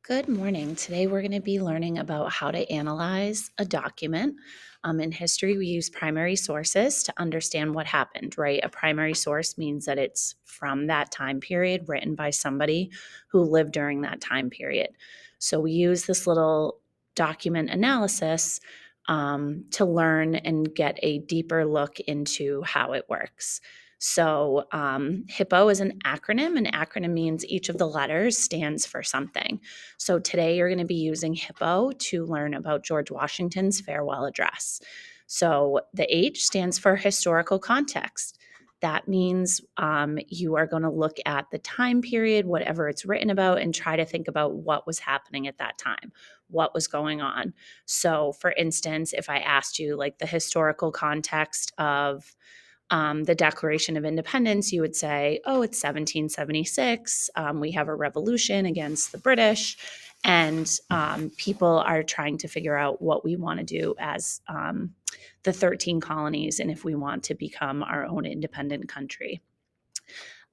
Good morning. Today we're going to be learning about how to analyze a document. In history, we use primary sources to understand what happened, right? A primary source means that it's from that time period, written by somebody who lived during that time period. So we use this little document analysis to learn and get a deeper look into how it works. So, HIPPO is an acronym. An acronym means each of the letters stands for something. So today you're going to be using HIPPO to learn about George Washington's farewell address. So the H stands for historical context. That means you are going to look at the time period, whatever it's written about, and try to think about what was happening at that time, what was going on. So, for instance, if I asked you like the historical context of the Declaration of Independence, you would say, oh, it's 1776. We have a revolution against the British, and people are trying to figure out what we want to do as the 13 colonies and if we want to become our own independent country.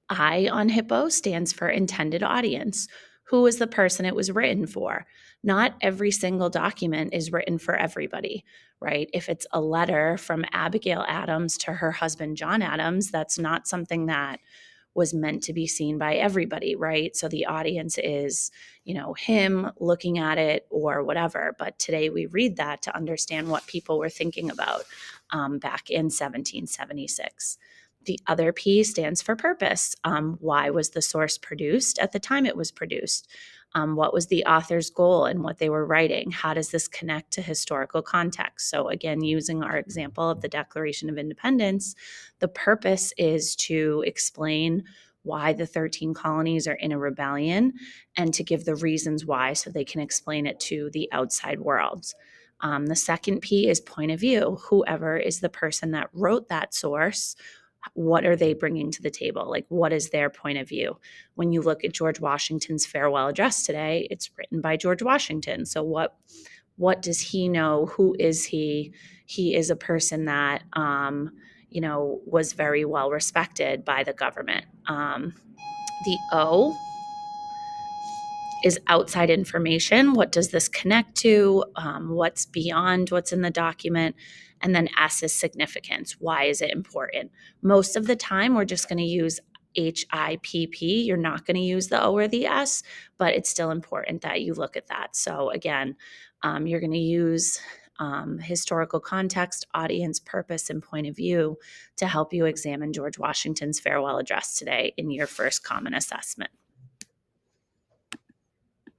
I on HIPPO stands for intended audience. Who is the person it was written for? Not every single document is written for everybody, right? If it's a letter from Abigail Adams to her husband, John Adams, that's not something that was meant to be seen by everybody, right? So the audience is, him looking at it or whatever. But today we read that to understand what people were thinking about back in 1776. The other P stands for purpose. Why was the source produced at the time it was produced? What was the author's goal and what they were writing? How does this connect to historical context? So, again, using our example of the Declaration of Independence, the purpose is to explain why the 13 colonies are in a rebellion and to give the reasons why so they can explain it to the outside world. The second P is point of view. Whoever is the person that wrote that source, what are they bringing to the table? Like, what is their point of view? When you look at George Washington's farewell address today, it's written by George Washington. So what does he know? Who is he? He is a person that was very well respected by the government. The O is outside information. What does this connect to? What's beyond what's in the document? And then S is significance. Why is it important? Most of the time, we're just going to use HIPP. You're not going to use the O or the S, but it's still important that you look at that. So again, you're going to use historical context, audience, purpose, and point of view to help you examine George Washington's farewell address today in your first common assessment.